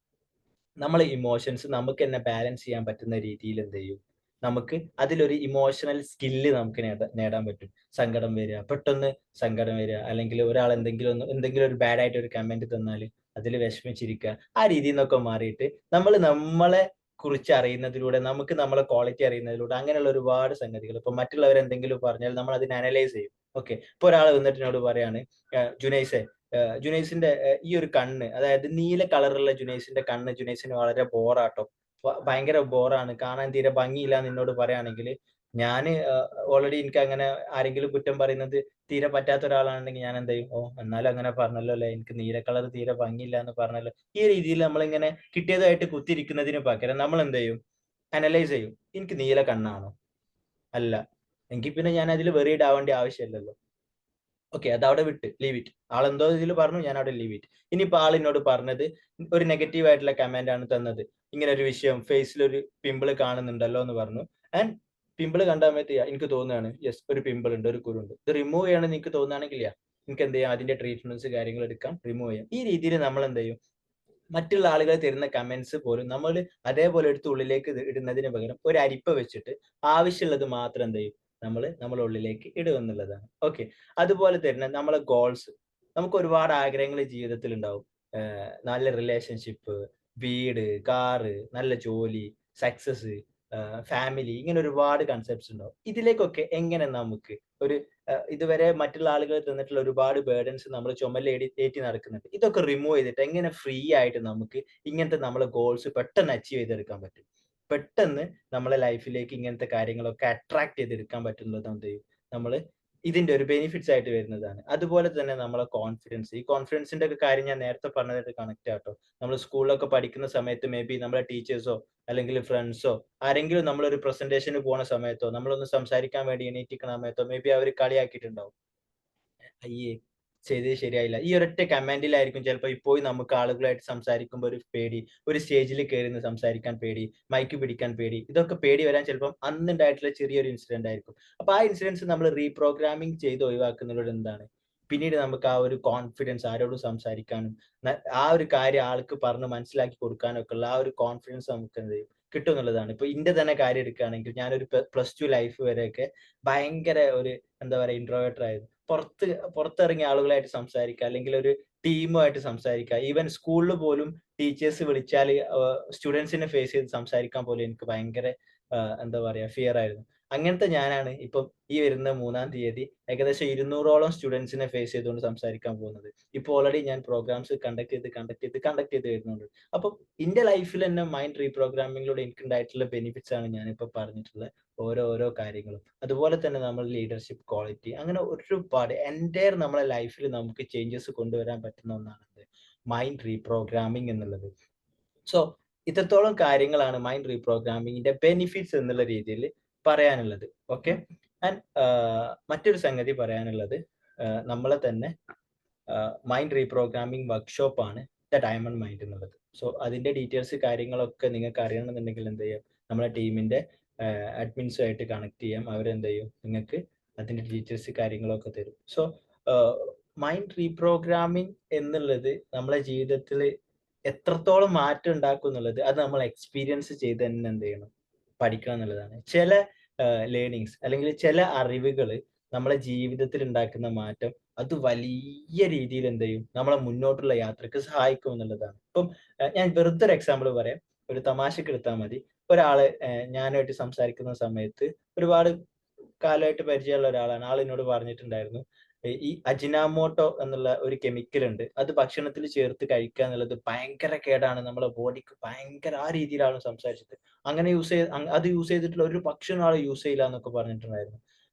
നമ്മളെ ഇമോഷൻസ് നമുക്ക് തന്നെ ബാലൻസ് ചെയ്യാൻ പറ്റുന്ന രീതിയിൽ എന്ത് ചെയ്യും, നമുക്ക് അതിലൊരു ഇമോഷണൽ സ്കില്ല് നമുക്ക് നേടാൻ പറ്റും. സങ്കടം വരിക, പെട്ടെന്ന് സങ്കടം വരിക, അല്ലെങ്കിൽ ഒരാൾ എന്തെങ്കിലും ഒരു ബാഡ് ആയിട്ട് ഒരു കമന്റ് തന്നാല് അതിൽ വിഷമിച്ചിരിക്കുക. ആ രീതിയിൽ നിന്നൊക്കെ മാറിയിട്ട് നമ്മളെ കുറിച്ച് അറിയുന്നതിലൂടെ, നമുക്ക് നമ്മളെ ക്വാളിറ്റി അറിയുന്നതിലൂടെ, അങ്ങനെയുള്ള ഒരുപാട് സംഗതികൾ. ഇപ്പൊ മറ്റുള്ളവർ എന്തെങ്കിലും പറഞ്ഞാൽ നമ്മൾ അതിനെ അനലൈസ് ചെയ്യും. ഓക്കെ. ഇപ്പൊ ഒരാൾ വന്നിട്ട് എന്നോട് പറയാണ്, ജുനൈസെ, ജുനൈസിന്റെ ഈ ഒരു കണ്ണ്, അതായത് നീല കളറുള്ള ജുനൈസിന്റെ കണ്ണ് ജുനൈസിന് വളരെ ബോറാട്ടോ, ഭയങ്കര ബോറാണ്, കാണാൻ തീരെ ഭംഗിയില്ല എന്ന് എന്നോട് പറയുകയാണെങ്കിൽ, ഞാന് ഓൾറെഡി എനിക്ക് അങ്ങനെ ആരെങ്കിലും കുറ്റം പറയുന്നത് തീരെ പറ്റാത്ത ഒരാളാണെങ്കിൽ ഞാൻ എന്ത് ചെയ്യും, ഓ എന്നാലും അങ്ങനെ പറഞ്ഞല്ലോ അല്ലെ, എനിക്ക് നീല കളർ തീരെ ഭംഗിയില്ല എന്ന് പറഞ്ഞല്ലോ, ഈ രീതിയിൽ നമ്മളിങ്ങനെ കിട്ടിയതായിട്ട് കുത്തിരിക്കുന്നതിന് പകരം നമ്മൾ എന്ത് ചെയ്യും, അനലൈസ് ചെയ്യും. എനിക്ക് നീല കണ്ണാണോ? അല്ല. എങ്കിൽ പിന്നെ ഞാൻ അതിൽ വെറീഡ് ആവേണ്ട ആവശ്യമില്ലല്ലോ. ഓക്കെ. അതവിടെ വിട്ട് ലീവ് ഇറ്റ്. ആളെന്തോ ഇതിൽ പറഞ്ഞു, ഞാൻ അവിടെ ലീവ് ഇറ്റ്. ഇനിയിപ്പോ ആൾ എന്നോട് പറഞ്ഞത് ഒരു നെഗറ്റീവ് ആയിട്ടുള്ള കമന്റ് ആണ് തന്നത്. ഇങ്ങനെ ഒരു വിഷയം ഫേസിൽ ഒരു പിമ്പിൾ കാണുന്നുണ്ടല്ലോ എന്ന് പറഞ്ഞു. ആൻഡ് പിമ്പിൾ കണ്ട സമയത്ത് എനിക്ക് തോന്നുകയാണ്, യെസ് ഒരു പിമ്പിൾ ഉണ്ട്, ഒരു കുരുണ്ട്. ഇത് റിമൂവ് ചെയ്യണമെന്ന് എനിക്ക് തോന്നുകയാണെങ്കിൽ എനിക്ക് എന്ത് ചെയ്യാം, അതിന്റെ ട്രീറ്റ്മെന്റ്സ് കാര്യങ്ങൾ എടുക്കാം, റിമൂവ് ചെയ്യാം. ഈ രീതിയിൽ നമ്മൾ എന്ത് ചെയ്യും, മറ്റുള്ള ആളുകൾ തരുന്ന കമന്റ്സ് പോലും നമ്മൾ അതേപോലെ എടുത്ത് ഉള്ളിലേക്ക് ഇടുന്നതിന് പകരം ഒരു അരിപ്പ വെച്ചിട്ട് ആവശ്യമുള്ളത് മാത്രം എന്ത് ചെയ്യും, നമ്മളെ ഉള്ളിലേക്ക് ഇടുക എന്നുള്ളതാണ്. ഓക്കെ. അതുപോലെ തന്നെ നമ്മളെ ഗോൾസ്, നമുക്ക് ഒരുപാട് ആഗ്രഹങ്ങൾ ജീവിതത്തിൽ ഉണ്ടാവും. നല്ല റിലേഷൻഷിപ്പ്, വീട്, കാറ്, നല്ല ജോലി, സക്സസ്, ഫാമിലി, ഇങ്ങനെ ഒരുപാട് കൺസെപ്റ്റ്സ് ഉണ്ടാവും. ഇതിലേക്കൊക്കെ എങ്ങനെ നമുക്ക് ഒരു ഇതുവരെ മറ്റുള്ള ആളുകൾ തന്നിട്ടുള്ള ഒരുപാട് ബേർഡൻസ് നമ്മൾ ചുമലിൽ ഏറ്റി നടക്കുന്നുണ്ട്. ഇതൊക്കെ റിമൂവ് ചെയ്തിട്ട് എങ്ങനെ ഫ്രീ ആയിട്ട് നമുക്ക് ഇങ്ങനത്തെ നമ്മളെ ഗോൾസ് പെട്ടെന്ന് അച്ചീവ് ചെയ്തെടുക്കാൻ പറ്റും. പെട്ടെന്ന് നമ്മളെ ലൈഫിലേക്ക് ഇങ്ങനത്തെ കാര്യങ്ങളൊക്കെ അട്രാക്ട് ചെയ്തെടുക്കാൻ പറ്റുന്നത് എന്ത് ചെയ്യും, നമ്മള് ഇതിന്റെ ഒരു ബെനിഫിറ്റ്സ് ആയിട്ട് വരുന്നതാണ്. അതുപോലെ തന്നെ നമ്മളെ കോൺഫിഡൻസ്, ഈ കോൺഫിഡൻസിന്റെ ഒക്കെ കാര്യം ഞാൻ നേരത്തെ പറഞ്ഞതായിട്ട് കണക്ട് ആട്ടോ. നമ്മൾ സ്കൂളിലൊക്കെ പഠിക്കുന്ന സമയത്ത് മേ ബി നമ്മളെ ടീച്ചേഴ്സോ അല്ലെങ്കിൽ ഫ്രണ്ട്സോ ആരെങ്കിലും നമ്മളൊരു പ്രസന്റേഷന് പോണ സമയത്തോ നമ്മളൊന്ന് സംസാരിക്കാൻ വേണ്ടി എണീറ്റിരിക്കുന്ന സമയത്തോ മേ ബി അവർ കളിയാക്കിയിട്ടുണ്ടാവും. അയ്യേ! ചെയ്തത് ശരിയായില്ല. ഈ ഒരൊറ്റ കമാൻഡിലായിരിക്കും ചിലപ്പോ ഇപ്പോഴും നമുക്ക് ആളുകളായിട്ട് സംസാരിക്കുമ്പോ ഒരു പേടി, ഒരു സ്റ്റേജിൽ കേറി നിന്ന് സംസാരിക്കാൻ പേടി, മൈക്ക് പിടിക്കാൻ പേടി. ഇതൊക്കെ പേടി വരാൻ ചിലപ്പം അന്നുണ്ടായിട്ടുള്ള ചെറിയൊരു ഇൻസിഡന്റ് ആയിരിക്കും. അപ്പൊ ആ ഇൻസിഡന്റ്സ് നമ്മൾ റീപ്രോഗ്രാമിംഗ് ചെയ്ത് ഒഴിവാക്കുന്നതിലൂടെ എന്താണ്, പിന്നീട് നമുക്ക് ആ ഒരു കോൺഫിഡൻസ് ആരോടും സംസാരിക്കാനും, ആ ഒരു കാര്യം ആൾക്ക് പറഞ്ഞ് മനസ്സിലാക്കി കൊടുക്കാനും ഒക്കെയുള്ള ആ ഒരു കോൺഫിഡൻസ് നമുക്ക് എന്ത് ചെയ്യും, കിട്ടും എന്നുള്ളതാണ്. ഇപ്പൊ ഇന്റെ തന്നെ കാര്യം എടുക്കുകയാണെങ്കിൽ ഞാനൊരു പ്ലസ് ടു ലൈഫ് വരെയൊക്കെ ഭയങ്കര ഒരു എന്താ പറയാ ഇൻട്രോവേർട്ടർ ആയിരുന്നു. പുറത്തിറങ്ങിയ ആളുകളായിട്ട് സംസാരിക്കുക, അല്ലെങ്കിൽ ഒരു ടീമുമായിട്ട് സംസാരിക്കുക, ഈവൻ സ്കൂളിൽ പോലും ടീച്ചേഴ്സ് വിളിച്ചാൽ സ്റ്റുഡൻസിനെ ഫേസ് ചെയ്ത് സംസാരിക്കാൻ പോലും എനിക്ക് ഭയങ്കര എന്താ പറയാ ഫിയർ ആയിരുന്നു. അങ്ങനത്തെ ഞാനാണ് ഇപ്പം ഈ വരുന്ന 3-ാം തീയതി ഏകദേശം 200ഓളം സ്റ്റുഡൻസിനെ ഫേസ് ചെയ്തുകൊണ്ട് സംസാരിക്കാൻ പോകുന്നത്. ഇപ്പൊ ഓൾറെഡി ഞാൻ പ്രോഗ്രാംസ് കണ്ടക്ട് ചെയ്ത് വരുന്നുണ്ട്. അപ്പൊ എന്റെ ലൈഫിൽ തന്നെ മൈൻഡ് റീപ്രോഗ്രാമിങ്ങിലൂടെ എനിക്ക് ഉണ്ടായിട്ടുള്ള ബെനിഫിറ്റ്സ് ആണ് ഞാനിപ്പോ പറഞ്ഞിട്ടുള്ളത്. ഓരോ കാര്യങ്ങളും. അതുപോലെ തന്നെ നമ്മൾ ലീഡർഷിപ്പ് ക്വാളിറ്റി, അങ്ങനെ ഒരുപാട് എൻടയർ നമ്മളെ ലൈഫിൽ നമുക്ക് ചേഞ്ചസ് കൊണ്ടുവരാൻ പറ്റുന്ന ഒന്നാണ് മൈൻഡ് റീപ്രോഗ്രാമിംഗ് എന്നുള്ളത്. സോ ഇത്രത്തോളം കാര്യങ്ങളാണ് മൈൻഡ് റീപ്രോഗ്രാമിങ്ങിന്റെ ബെനിഫിറ്റ്സ് എന്നുള്ള രീതിയിൽ പറയാനുള്ളത്. ഓക്കെ. ആൻഡ് മറ്റൊരു സംഗതി പറയാനുള്ളത്, നമ്മളെ തന്നെ മൈൻഡ് റീപ്രോഗ്രാമിംഗ് വർക്ക്ഷോപ്പ് ആണ് ദ ഡയമണ്ട് മൈൻഡ് എന്നുള്ളത്. സോ അതിന്റെ ഡീറ്റെയിൽസ് കാര്യങ്ങളൊക്കെ നിങ്ങൾക്ക് അറിയണമെന്നുണ്ടെങ്കിൽ എന്ത് ചെയ്യാം, നമ്മളെ ടീമിന്റെ അഡ്മിൻസുമായിട്ട് കണക്ട് ചെയ്യാം. അവരെന്ത് ചെയ്യും, നിങ്ങൾക്ക് അതിന്റെ ഡീറ്റെയിൽസ് കാര്യങ്ങളൊക്കെ തരും. സോ മൈൻഡ് റീപ്രോഗ്രാമിംഗ് എന്നുള്ളത് നമ്മളെ ജീവിതത്തിൽ എത്രത്തോളം മാറ്റം ഉണ്ടാക്കും എന്നുള്ളത് അത് നമ്മൾ എക്സ്പീരിയൻസ് ചെയ്ത് തന്നെ എന്ത് ചെയ്യണം, പഠിക്കണം എന്നുള്ളതാണ്. ചില ലേണിങ്സ് അല്ലെങ്കിൽ ചില അറിവുകൾ നമ്മളെ ജീവിതത്തിൽ ഉണ്ടാക്കുന്ന മാറ്റം അത് വലിയ രീതിയിൽ എന്ത് ചെയ്യും, നമ്മളെ മുന്നോട്ടുള്ള യാത്രക്ക് സഹായിക്കും എന്നുള്ളതാണ്. ഇപ്പം ഞാൻ വെറുതെ ഒരു എക്സാമ്പിൾ പറയാം, ഒരു തമാശക്ക് എടുത്താൽ മതി. ഒരാള് ഞാനുമായിട്ട് സംസാരിക്കുന്ന സമയത്ത് ഒരുപാട് കാലമായിട്ട് പരിചയമുള്ള ഒരാളാണ്. ആൾ എന്നോട് പറഞ്ഞിട്ടുണ്ടായിരുന്നു. ഈ അജിനാമോട്ടോ എന്നുള്ള ഒരു കെമിക്കൽ ഉണ്ട്. അത് ഭക്ഷണത്തിൽ ചേർത്ത് കഴിക്കുക എന്നുള്ളത് ഭയങ്കര കേടാണ്. നമ്മളെ ബോഡിക്ക് ഭയങ്കര ആ രീതിയിലാണ് സംസാരിച്ചത്. അങ്ങനെ അത് യൂസ് ചെയ്തിട്ടുള്ള ഒരു ഭക്ഷണം ആൾ യൂസ് ചെയ്യില്ല എന്നൊക്കെ പറഞ്ഞിട്ടുണ്ടായിരുന്നു.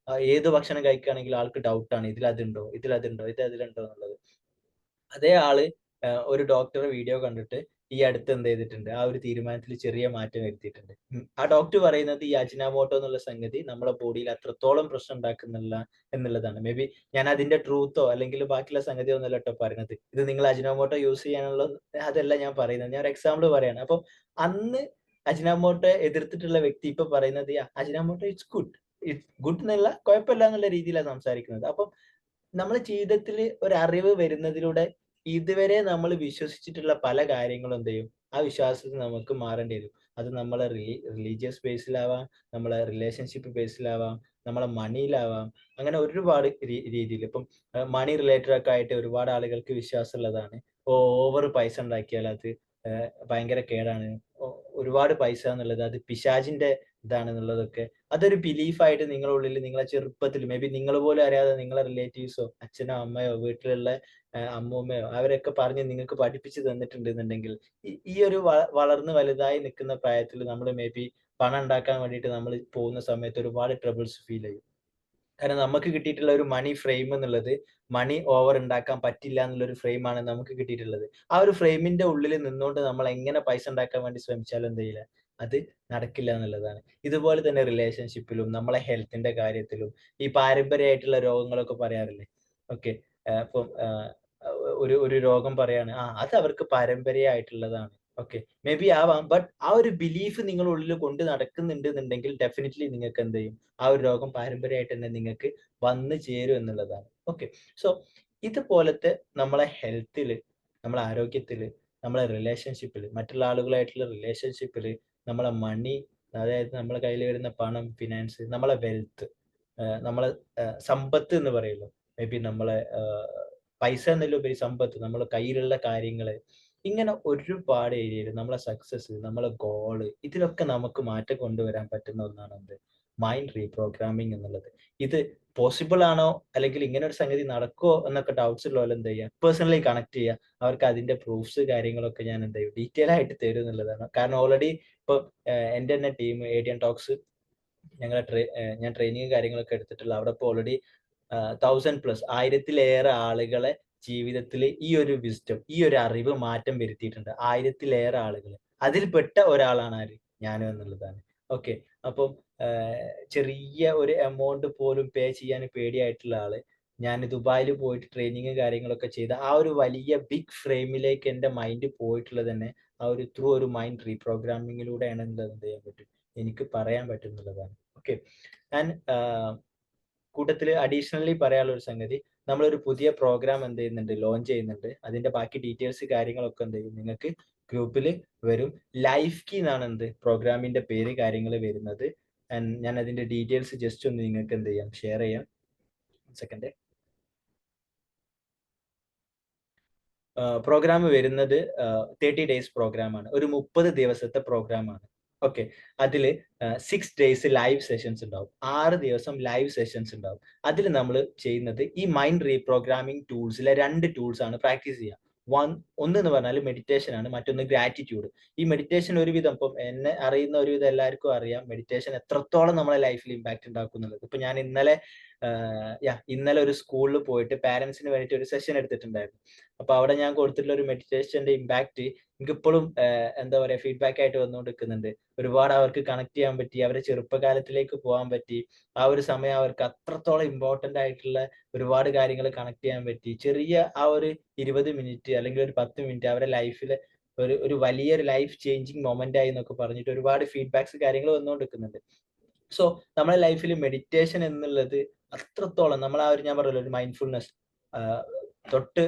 ഏത് ഭക്ഷണം കഴിക്കുകയാണെങ്കിലും ആൾക്ക് ഡൗട്ടാണ്. ഇതിലതുണ്ടോ? ഇതിലതുണ്ടോ? ഇത് അതിലുണ്ടോ എന്നുള്ളത്. അതേ ആള് ഒരു ഡോക്ടറെ വീഡിയോ കണ്ടിട്ട് ഈ അടുത്ത് എന്ത് ചെയ്തിട്ടുണ്ട്, ആ ഒരു തീരുമാനത്തിൽ ചെറിയ മാറ്റം വരുത്തിയിട്ടുണ്ട്. ആ ഡോക്ടർ പറയുന്നത് ഈ അജിനാമോട്ടോ എന്നുള്ള സംഗതി നമ്മുടെ ബോഡിയിൽ അത്രത്തോളം പ്രശ്നം ഉണ്ടാക്കുന്നില്ല എന്നുള്ളതാണ്. മേ ബി ഞാൻ അതിന്റെ ട്രൂത്തോ അല്ലെങ്കിൽ ബാക്കിയുള്ള സംഗതിയോ ഒന്നല്ല ട്ടോ പറയുന്നത്. ഇത് നിങ്ങൾ അജിനോമോട്ടോ യൂസ് ചെയ്യാനുള്ള അതല്ല ഞാൻ പറയുന്നത്. ഞാൻ ഒരു എക്സാമ്പിൾ പറയാണ്. അപ്പൊ അന്ന് അജിനോമോട്ടോ എതിർത്തിട്ടുള്ള വ്യക്തി ഇപ്പൊ പറയുന്നത് Ajinomoto it's good. It's good എന്നല്ല, കുഴപ്പമില്ല എന്നുള്ള രീതിയിലാണ് സംസാരിക്കുന്നത്. അപ്പം നമ്മുടെ ജീവിതത്തിൽ ഒരു അറിവ് വരുന്നതിലൂടെ ഇതുവരെ നമ്മൾ വിശ്വസിച്ചിട്ടുള്ള പല കാര്യങ്ങളും എന്ത് ചെയ്യും? ആ വിശ്വാസത്തിൽ നമുക്ക് മാറേണ്ടി വരും. അത് നമ്മളെ റിലീജിയസ് ബേസിലാവാം, നമ്മളെ റിലേഷൻഷിപ്പ് ബേസിലാവാം, നമ്മളെ മണിയിലാവാം. അങ്ങനെ ഒരുപാട് രീതിയിൽ ഇപ്പം മണി റിലേറ്റഡ് ഒക്കെ ആയിട്ട് ഒരുപാട് ആളുകൾക്ക് വിശ്വാസമുള്ളതാണ്. ഓവർ പൈസ ഉണ്ടാക്കിയാൽ അത് ഭയങ്കര കേടാണ്. ഒരുപാട് പൈസ എന്നുള്ളത് അത് പിശാചിന്റെ ഇതാണെന്നുള്ളതൊക്കെ അതൊരു ബിലീഫായിട്ട് നിങ്ങളുടെ ഉള്ളിൽ നിങ്ങളെ ചെറുപ്പത്തിൽ മേ ബി നിങ്ങൾ പോലും അറിയാതെ നിങ്ങളെ റിലേറ്റീവ്സോ അച്ഛനോ അമ്മയോ വീട്ടിലുള്ള അമ്മൂമ്മയോ അവരൊക്കെ പറഞ്ഞ് നിങ്ങൾക്ക് പഠിപ്പിച്ചു തന്നിട്ടുണ്ടെന്നുണ്ടെങ്കിൽ ഈ ഒരു വളർന്ന് വലുതായി നിൽക്കുന്ന പ്രായത്തിൽ നമ്മൾ മേ ബി പണം ഉണ്ടാക്കാൻ വേണ്ടിയിട്ട് നമ്മൾ പോകുന്ന സമയത്ത് ഒരുപാട് ട്രബിൾസ് ഫീൽ ചെയ്യും. കാരണം നമുക്ക് കിട്ടിയിട്ടുള്ള ഒരു മണി ഫ്രെയിം എന്നുള്ളത് മണി ഓവർ ഉണ്ടാക്കാൻ പറ്റില്ല എന്നുള്ളൊരു ഫ്രെയിമാണ് നമുക്ക് കിട്ടിയിട്ടുള്ളത്. ആ ഒരു ഫ്രെയിമിന്റെ ഉള്ളിൽ നിന്നുകൊണ്ട് നമ്മൾ എങ്ങനെ പൈസ ഉണ്ടാക്കാൻ വേണ്ടി ശ്രമിച്ചാലും എന്ത് ചെയ്യില്ല, അത് നടക്കില്ല എന്നുള്ളതാണ്. ഇതുപോലെ തന്നെ റിലേഷൻഷിപ്പിലും നമ്മളെ ഹെൽത്തിന്റെ കാര്യത്തിലും ഈ പാരമ്പര്യമായിട്ടുള്ള രോഗങ്ങളൊക്കെ പറയാറില്ലേ? ഓക്കെ. ഇപ്പം ഒരു ഒരു രോഗം പറയാണ്. അത് അവർക്ക് പാരമ്പര്യമായിട്ടുള്ളതാണ്. ഓക്കെ. മേ ബി ആവാം. ബട്ട് ആ ഒരു ബിലീഫ് നിങ്ങളുടെ ഉള്ളിൽ കൊണ്ട് നടക്കുന്നുണ്ട് എന്നുണ്ടെങ്കിൽ ഡെഫിനിറ്റ്ലി നിങ്ങൾക്ക് എന്ത് ചെയ്യും? ആ ഒരു രോഗം പാരമ്പര്യമായിട്ട് തന്നെ നിങ്ങൾക്ക് വന്നു ചേരും എന്നുള്ളതാണ്. ഓക്കെ. സോ ഇതുപോലത്തെ നമ്മളെ ഹെൽത്തില്, നമ്മളെ ആരോഗ്യത്തില്, നമ്മളെ റിലേഷൻഷിപ്പില്, മറ്റുള്ള ആളുകളായിട്ടുള്ള റിലേഷൻഷിപ്പില്, നമ്മളെ മണി, അതായത് നമ്മളെ കയ്യിൽ വരുന്ന പണം, ഫിനാൻസ്, നമ്മളെ വെൽത്ത്, നമ്മളെ സമ്പത്ത് എന്ന് പറയുമല്ലോ. മേ ബി നമ്മളെ പൈസ എന്നതിലുപരി സമ്പത്ത്, നമ്മളെ കയ്യിലുള്ള കാര്യങ്ങള്, ഇങ്ങനെ ഒരുപാട് ഏരിയയിൽ നമ്മളെ സക്സസ്, നമ്മളെ ഗോള്, ഇതിലൊക്കെ നമുക്ക് മാറ്റം കൊണ്ടുവരാൻ പറ്റുന്ന ഒന്നാണ് എന്ത്? മൈൻഡ് റീപ്രോഗ്രാമിംഗ് എന്നുള്ളത്. ഇത് പോസിബിൾ ആണോ അല്ലെങ്കിൽ ഇങ്ങനെ ഒരു സംഗതി നടക്കുവോ എന്നൊക്കെ ഡൗട്ട്സ് ഉള്ളവർ എന്ത് ചെയ്യുക, പേഴ്സണലി കണക്ട് ചെയ്യുക. അവർക്ക് അതിന്റെ പ്രൂഫ്സ് കാര്യങ്ങളൊക്കെ ഞാൻ എന്ത് ചെയ്യും, ഡീറ്റെയിൽ ആയിട്ട് തരും എന്നുള്ളതാണ്. കാരണം ഓൾറെഡി ഇപ്പൊ എന്റെ തന്നെ ടീം ഏഡിയൻ ടോക്സ് ഞാൻ ട്രെയിനിങ് കാര്യങ്ങളൊക്കെ എടുത്തിട്ടുള്ള അവിടെ ഇപ്പോൾ ഓൾറെഡി 1000+ 1000-ലേറെ ആളുകളെ ജീവിതത്തിൽ ഈ ഒരു വിസ്ഡം, ഈ ഒരു അറിവ് മാറ്റം വരുത്തിയിട്ടുണ്ട്. 1000-ലേറെ ആളുകൾ. അതിൽപ്പെട്ട ഒരാളാണ് ആര്? ഞാനും എന്നുള്ളതാണ്. ഓക്കെ. അപ്പം ചെറിയ ഒരു എമൗണ്ട് പോലും പേ ചെയ്യാൻ പേടിയായിട്ടുള്ള ആള്, ഞാൻ ദുബായിൽ പോയിട്ട് ട്രെയിനിങ് കാര്യങ്ങളൊക്കെ ചെയ്ത് ആ ഒരു വലിയ ബിഗ് ഫ്രെയിമിലേക്ക് എന്റെ മൈൻഡ് പോയിട്ടുള്ളത് തന്നെ ആ ഒരു ത്രൂ ഒരു മൈൻഡ് റീപ്രോഗ്രാമിങ്ങിലൂടെയാണ് എന്നുള്ളത് എന്ത് ചെയ്യാൻ പറ്റും, എനിക്ക് പറയാൻ പറ്റും എന്നുള്ളതാണ്. ഓക്കെ. ഞാൻ കൂട്ടത്തില് അഡീഷണലി പറയാനുള്ള ഒരു സംഗതി, നമ്മളൊരു പുതിയ പ്രോഗ്രാം എന്ത് ചെയ്യുന്നുണ്ട്, ലോഞ്ച് ചെയ്യുന്നുണ്ട്. അതിന്റെ ബാക്കി ഡീറ്റെയിൽസ് കാര്യങ്ങളൊക്കെ എന്ത് ചെയ്യും, നിങ്ങൾക്ക് ഗ്രൂപ്പിൽ വരും. ലൈഫ് കീ എന്നാണ് എന്ത് പ്രോഗ്രാമിന്റെ പേര് കാര്യങ്ങൾ വരുന്നത്. ഞാൻ അതിന്റെ ഡീറ്റെയിൽസ് ജസ്റ്റ് ഒന്ന് നിങ്ങൾക്ക് എന്ത് ചെയ്യാം, ഷെയർ ചെയ്യാം. സെക്കൻഡ്. പ്രോഗ്രാം വരുന്നത് 30 ഡേയ്സ് പ്രോഗ്രാമാണ്. ഒരു 30 ദിവസത്തെ പ്രോഗ്രാമാണ്. ഓക്കെ. അതില് 6 ഡേയ്സ് ലൈവ് സെഷൻസ് ഉണ്ടാവും. 6 ദിവസം ലൈവ് സെഷൻസ് ഉണ്ടാവും. അതിൽ നമ്മൾ ചെയ്യുന്നത് ഈ മൈൻഡ് റീപ്രോഗ്രാമിംഗ് ടൂൾസിലെ 2 ടൂൾസ് ആണ് പ്രാക്ടീസ് ചെയ്യുക. ഒന്ന് എന്ന് പറഞ്ഞാൽ മെഡിറ്റേഷൻ ആണ്, മറ്റൊന്ന് ഗ്രാറ്റിറ്റ്യൂഡ്. ഈ മെഡിറ്റേഷൻ ഒരുവിധം ഇപ്പം എന്നെ അറിയുന്ന ഒരുവിധം എല്ലാവർക്കും അറിയാം മെഡിറ്റേഷൻ എത്രത്തോളം നമ്മളെ ലൈഫിൽ ഇമ്പാക്ട് ഉണ്ടാക്കും എന്നുള്ളത്. ഇപ്പൊ ഞാൻ ഇന്നലെ ഒരു സ്കൂളിൽ പോയിട്ട് പാരന്റ്സിന് വേണ്ടിയിട്ട് ഒരു സെഷൻ എടുത്തിട്ടുണ്ടായിരുന്നു. അപ്പൊ അവിടെ ഞാൻ കൊടുത്തിട്ടുള്ള ഒരു മെഡിറ്റേഷന്റെ ഇമ്പാക്ട് എനിക്കിപ്പോഴും എന്താ പറയാ ഫീഡ്ബാക്ക് ആയിട്ട് വന്നുകൊണ്ടിരിക്കുന്നുണ്ട്. ഒരുപാട് അവർക്ക് കണക്ട് ചെയ്യാൻ പറ്റി, അവരുടെ ചെറുപ്പകാലത്തിലേക്ക് പോകാൻ പറ്റി. ആ ഒരു സമയം അവർക്ക് അത്രത്തോളം ഇമ്പോർട്ടന്റ് ആയിട്ടുള്ള ഒരുപാട് കാര്യങ്ങൾ കണക്ട് ചെയ്യാൻ പറ്റി. ചെറിയ ആ ഒരു 20 മിനിറ്റ് അല്ലെങ്കിൽ ഒരു 10 മിനിറ്റ് അവരുടെ ലൈഫിൽ ഒരു വലിയൊരു ലൈഫ് ചേഞ്ചിങ് മൊമെന്റ് ആയി എന്നൊക്കെ പറഞ്ഞിട്ട് ഒരുപാട് ഫീഡ്ബാക്സ് കാര്യങ്ങൾ വന്നുകൊണ്ടിരിക്കുന്നുണ്ട്. സോ നമ്മുടെ ലൈഫിൽ മെഡിറ്റേഷൻ എന്നുള്ളത് അത്രത്തോളം നമ്മൾ ആ ഒരു ഞാൻ പറഞ്ഞല്ലോ ഒരു മൈൻഡ്ഫുൾനെസ് തൊട്ട്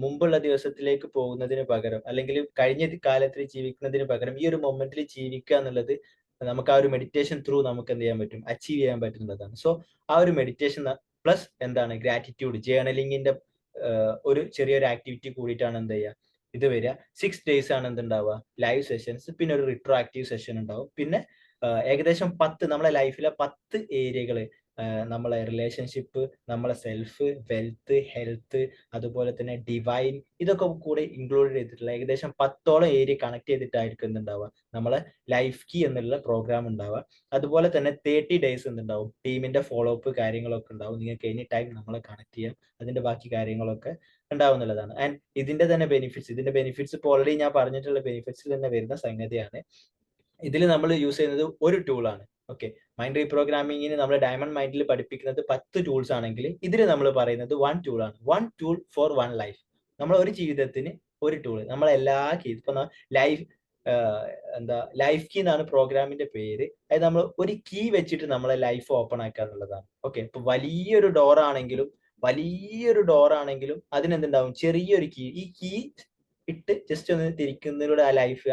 മുമ്പുള്ള ദിവസത്തിലേക്ക് പോകുന്നതിന് പകരം അല്ലെങ്കിൽ കഴിഞ്ഞ കാലത്തിൽ ജീവിക്കുന്നതിന് പകരം ഈ ഒരു മൊമെന്റിൽ ജീവിക്കുക എന്നുള്ളത് നമുക്ക് ആ ഒരു മെഡിറ്റേഷൻ ത്രൂ നമുക്ക് എന്ത് ചെയ്യാൻ പറ്റും, അച്ചീവ് ചെയ്യാൻ പറ്റുന്നതാണ്. സോ ആ ഒരു മെഡിറ്റേഷൻ പ്ലസ് എന്താണ് ഗ്രാറ്റിറ്റ്യൂഡ് ജേർണലിങ്ങിന്റെ ഒരു ചെറിയൊരു ആക്ടിവിറ്റി കൂടിയിട്ടാണ് എന്ത് ചെയ്യുക ഇത് വരിക. 6 ഡേയ്സ് ആണ് എന്തുണ്ടാവുക, ലൈവ് സെഷൻസ്, പിന്നെ ഒരു റിട്രോ ആക്റ്റീവ് സെഷൻ ഉണ്ടാവും. പിന്നെ ഏകദേശം 10 നമ്മളെ ലൈഫിലെ 10 ഏരിയകള് നമ്മളെ റിലേഷൻഷിപ്പ്, നമ്മളെ സെൽഫ്, വെൽത്ത്, ഹെൽത്ത്, അതുപോലെ തന്നെ ഡിവൈൻ, ഇതൊക്കെ കൂടി ഇൻക്ലൂഡ് ചെയ്തിട്ടുള്ള ഏകദേശം 10ഓളം ഏരിയ കണക്ട് ചെയ്തിട്ടായിരിക്കും എന്തുണ്ടാവുക, നമ്മളെ ലൈഫ് കീ എന്നുള്ള പ്രോഗ്രാം ഉണ്ടാവുക. അതുപോലെ തന്നെ 30 ഡേയ്സ് എന്തുണ്ടാവും, ടീമിന്റെ ഫോളോ അപ്പ് കാര്യങ്ങളൊക്കെ ഉണ്ടാവും. നിങ്ങൾക്ക് എനി ടൈം നമ്മളെ കണക്ട് ചെയ്യാം. അതിന്റെ ബാക്കി കാര്യങ്ങളൊക്കെ ഉണ്ടാവുന്നുള്ളതാണ്. ആൻഡ് ഇതിന്റെ ബെനിഫിറ്റ്സ് ഇപ്പോൾ ഓൾറെഡി ഞാൻ പറഞ്ഞിട്ടുള്ള ബെനിഫിറ്റ്സിൽ തന്നെ വരുന്ന സംഗതിയാണ്. ഇതിൽ നമ്മൾ യൂസ് ചെയ്യുന്നത് ഒരു ടൂളാണ്. ഓക്കെ, മൈൻഡ് റീപ്രോഗ്രാമിങ്ങിന് നമ്മൾ ഡയമണ്ട് മൈൻഡിൽ പഠിപ്പിക്കുന്നത് 10 ടൂൾസ് ആണെങ്കിൽ ഇതിൽ നമ്മൾ പറയുന്നത് 1 ടൂളാണ്. 1 ടൂൾ ഫോർ 1 ലൈഫ്. നമ്മൾ ഒരു ജീവിതത്തിന് ഒരു ടൂൾ, നമ്മളെല്ലാ കീ, ഇപ്പൊ ലൈഫ് ലൈഫ് കീ എന്നാണ് പ്രോഗ്രാമിന്റെ പേര്. അതായത് നമ്മൾ ഒരു കീ വെച്ചിട്ട് നമ്മളെ ലൈഫ് ഓപ്പൺ ആക്കുക എന്നുള്ളതാണ്. ഓക്കെ, ഇപ്പൊ വലിയൊരു ഡോർ ആണെങ്കിലും അതിനെന്തുണ്ടാവും, ചെറിയൊരു കീ. ഈ കീ ഇട്ട് ജസ്റ്റ് ഒന്ന് തിരിക്കുന്നതിലൂടെ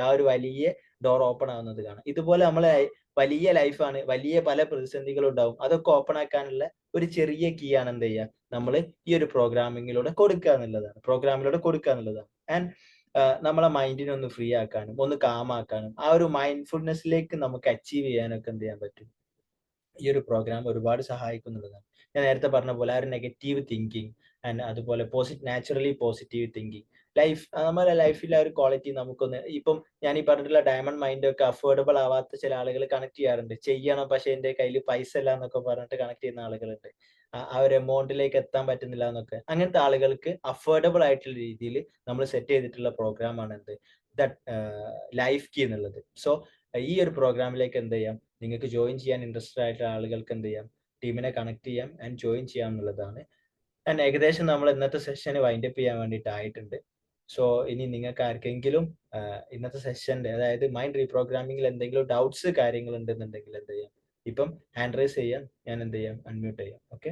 ആ ഒരു വലിയ ഡോർ ഓപ്പൺ ആവുന്നത് കാണാം. ഇതുപോലെ നമ്മളെ വലിയ ലൈഫാണ്, വലിയ പല പ്രതിസന്ധികളും ഉണ്ടാവും. അതൊക്കെ ഓപ്പൺ ആക്കാനുള്ള ഒരു ചെറിയ കീ ആണ് എന്ത് ചെയ്യുക, നമ്മൾ ഈ ഒരു പ്രോഗ്രാമിലൂടെ കൊടുക്കുക എന്നുള്ളതാണ്. ആൻഡ് നമ്മളെ മൈൻഡിനെ ഒന്ന് ഫ്രീ ആക്കാനും ഒന്ന് കാം ആക്കാനും ആ ഒരു മൈൻഡ്ഫുൾനെസ്സിലേക്ക് നമുക്ക് അച്ചീവ് ചെയ്യാനൊക്കെ എന്ത് ചെയ്യാൻ പറ്റും, ഈ ഒരു പ്രോഗ്രാം ഒരുപാട് സഹായിക്കുന്നുള്ളതാണ്. ഞാൻ നേരത്തെ പറഞ്ഞ പോലെ ആ ഒരു നെഗറ്റീവ് തിങ്കിങ് ആൻഡ് അതുപോലെ നാച്ചുറലി പോസിറ്റീവ് തിങ്കിങ്, നമ്മുടെ ലൈഫിലെ ആ ഒരു ക്വാളിറ്റി നമുക്കൊന്ന്, ഇപ്പം ഞാൻ ഈ പറഞ്ഞിട്ടുള്ള ഡയമണ്ട് മൈൻഡ് ഒക്കെ അഫോർഡബിൾ ആവാത്ത ചില ആളുകൾ കണക്ട് ചെയ്യാറുണ്ട്. ചെയ്യണം പക്ഷെ എന്റെ കയ്യിൽ പൈസ ഇല്ല എന്നൊക്കെ പറഞ്ഞിട്ട് കണക്ട് ചെയ്യുന്ന ആളുകളുണ്ട്. ആ ഒരു എമൗണ്ടിലേക്ക് എത്താൻ പറ്റുന്നില്ല എന്നൊക്കെ. അങ്ങനത്തെ ആളുകൾക്ക് അഫോർഡബിൾ ആയിട്ടുള്ള രീതിയിൽ നമ്മൾ സെറ്റ് ചെയ്തിട്ടുള്ള പ്രോഗ്രാം ആണ് എന്ത്, ലൈഫ് കീ എന്നുള്ളത്. സോ ഈ ഒരു പ്രോഗ്രാമിലേക്ക് എന്ത് ചെയ്യാം, നിങ്ങൾക്ക് ജോയിൻ ചെയ്യാൻ ഇൻട്രസ്റ്റഡ് ആയിട്ടുള്ള ആളുകൾക്ക് എന്ത് ചെയ്യാം, ടീമിനെ കണക്ട് ചെയ്യാം ആൻഡ് ജോയിൻ ചെയ്യാം എന്നുള്ളതാണ്. ആൻഡ് ഏകദേശം നമ്മൾ ഇന്നത്തെ സെഷന് വൈൻഡ് അപ്പ് ചെയ്യാൻ വേണ്ടിയിട്ടായിട്ടുണ്ട്. സോ ഇനി നിങ്ങൾക്ക് ആർക്കെങ്കിലും ഇന്നത്തെ സെഷന്റെ, അതായത് മൈൻഡ് റീപ്രോഗ്രാമിംഗിൽ എന്തെങ്കിലും ഡൗട്ട്സ് കാര്യങ്ങൾ ഉണ്ടെന്നുണ്ടെങ്കിൽ എന്ത് ചെയ്യാം, ഇപ്പം ഹാൻഡ് റൈസ് ചെയ്യാം, ഞാൻ എന്ത് ചെയ്യാം, അൺമ്യൂട്ട് ചെയ്യാം. ഓക്കെ.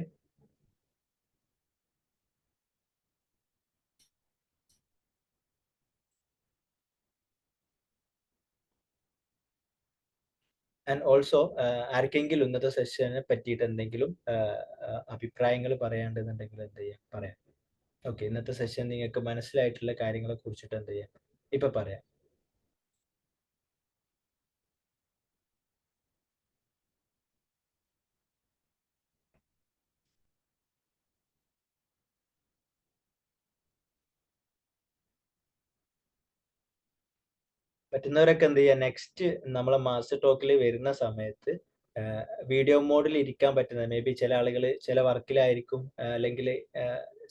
ആൻഡ് ഓൾസോ ആർക്കെങ്കിലും ഇന്നത്തെ സെഷനെ പറ്റിയിട്ട് എന്തെങ്കിലും അഭിപ്രായങ്ങൾ പറയാണ്ടെന്നുണ്ടെങ്കിൽ എന്ത് ചെയ്യാം, പറയാം. ഓക്കെ, ഇന്നത്തെ സെഷൻ നിങ്ങൾക്ക് മനസ്സിലായിട്ടുള്ള കാര്യങ്ങളെ കുറിച്ചിട്ട് എന്ത് ചെയ്യാം, ഇപ്പൊ പറയാം. പറ്റുന്നവരൊക്കെ എന്ത് ചെയ്യുക, നെക്സ്റ്റ് നമ്മളെ മാസ്റ്റർ ടോക്കിൽ വരുന്ന സമയത്ത് വീഡിയോ മോഡിൽ ഇരിക്കാൻ പറ്റുന്നത്, മേ ബി ചില ആളുകൾ ചില വർക്കിലായിരിക്കും, അല്ലെങ്കിൽ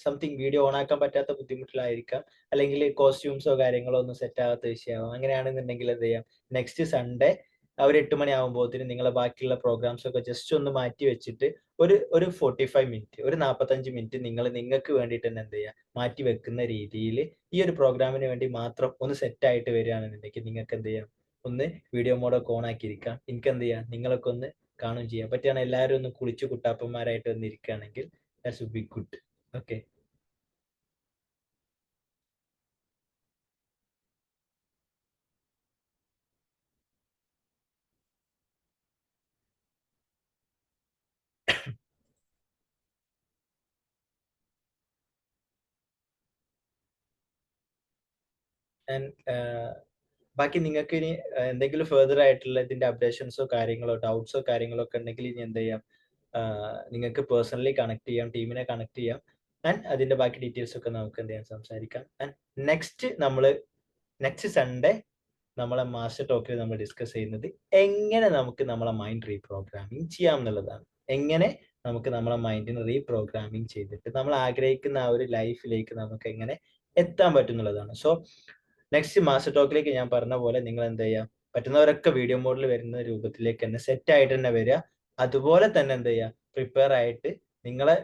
സംതിങ് വീഡിയോ ഓൺ ആക്കാൻ പറ്റാത്ത ബുദ്ധിമുട്ടിലായിരിക്കാം, അല്ലെങ്കിൽ കോസ്റ്റ്യൂംസോ കാര്യങ്ങളോ ഒന്നും സെറ്റ് ആവാത്ത വിഷയമാവും. അങ്ങനെയാണെന്നുണ്ടെങ്കിൽ എന്ത് ചെയ്യാം, നെക്സ്റ്റ് സൺഡേ ഒരു 8 മണി ആകുമ്പോഴത്തേന് നിങ്ങളെ ബാക്കിയുള്ള പ്രോഗ്രാംസ് ഒക്കെ ജസ്റ്റ് ഒന്ന് മാറ്റി വെച്ചിട്ട് ഒരു 45 മിനിറ്റ്, ഒരു 45 മിനിറ്റ് നിങ്ങൾക്ക് വേണ്ടിയിട്ട് തന്നെ എന്ത് ചെയ്യുക, മാറ്റി വെക്കുന്ന രീതിയിൽ ഈ ഒരു പ്രോഗ്രാമിന് വേണ്ടി മാത്രം ഒന്ന് സെറ്റ് ആയിട്ട് വരികയാണെന്നുണ്ടെങ്കിൽ നിങ്ങൾക്ക് എന്ത് ചെയ്യാം, ഒന്ന് വീഡിയോ മോഡൊക്കെ ഓൺ ആക്കിയിരിക്കാം. എനിക്ക് എന്ത് ചെയ്യാം, നിങ്ങളൊക്കെ ഒന്ന് കാണുകയും ചെയ്യാം. പറ്റുകയാണ് എല്ലാവരും ഒന്ന് കുളിച്ചു കുട്ടാപ്പന്മാരായിട്ട് വന്നിരിക്കുകയാണെങ്കിൽ that would be good. Okay. And ബാക്കി നിങ്ങൾക്ക് ഇനി എന്തെങ്കിലും ഫെർദർ ആയിട്ടുള്ള ഇതിന്റെ അപ്ഡേഷൻസോ കാര്യങ്ങളോ ഡൗട്ട്സോ കാര്യങ്ങളോ ഒക്കെ ഉണ്ടെങ്കിൽ ഇനി എന്ത് ചെയ്യാം, നിങ്ങൾക്ക് പേഴ്സണലി കണക്ട് ചെയ്യാം, ടീമിനെ കണക്ട് ചെയ്യാം. ആൻഡ് അതിന്റെ ബാക്കി ഡീറ്റെയിൽസ് ഒക്കെ നമുക്ക് എന്ത് ചെയ്യാം, സംസാരിക്കാം. ആൻഡ് നെക്സ്റ്റ് സൺഡേ നമ്മളെ മാസ്റ്റർ ടോക്കിൽ നമ്മൾ ഡിസ്കസ് ചെയ്യുന്നത് എങ്ങനെ നമുക്ക് നമ്മളെ മൈൻഡ് റീപ്രോഗ്രാമിംഗ് ചെയ്യാം എന്നുള്ളതാണ്. എങ്ങനെ നമുക്ക് നമ്മളെ മൈൻഡിനെ റീപ്രോഗ്രാമിംഗ് ചെയ്തിട്ട് നമ്മൾ ആഗ്രഹിക്കുന്ന ആ ഒരു ലൈഫിലേക്ക് നമുക്ക് എങ്ങനെ എത്താൻ പറ്റും എന്നുള്ളതാണ്. സോ നെക്സ്റ്റ് മാസ്റ്റർ ടോക്കിലേക്ക് ഞാൻ പറഞ്ഞ പോലെ നിങ്ങൾ എന്ത് ചെയ്യുക, പറ്റുന്നവരൊക്കെ വീഡിയോ മോഡിൽ വരുന്ന രൂപത്തിലേക്ക് തന്നെ സെറ്റ് ആയിട്ട് തന്നെ വരിക. അതുപോലെ തന്നെ എന്ത് ചെയ്യുക, പ്രിപ്പയർ ആയിട്ട് നിങ്ങളെ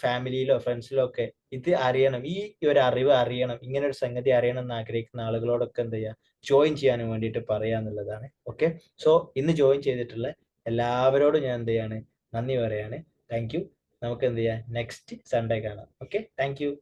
ഫാമിലിയിലോ ഫ്രണ്ട്സിലോ ഒക്കെ ഇത് അറിയണം, ഈ ഒരു അറിവ് അറിയണം, ഇങ്ങനെ ഒരു സംഗതി അറിയണം എന്ന് ആഗ്രഹിക്കുന്ന ആളുകളോടൊക്കെ എന്ത് ചെയ്യുക, ജോയിൻ ചെയ്യാനും വേണ്ടിയിട്ട് പറയുക എന്നുള്ളതാണ്. ഓക്കെ. സോ ഇന്ന് ജോയിൻ ചെയ്തിട്ടുള്ള എല്ലാവരോടും ഞാൻ എന്ത് ചെയ്യാണ്, നന്ദി പറയാണ്. Thank you. നമുക്ക് എന്ത് ചെയ്യാം, നെക്സ്റ്റ് സൺഡേ കാണാം. Okay, thank you.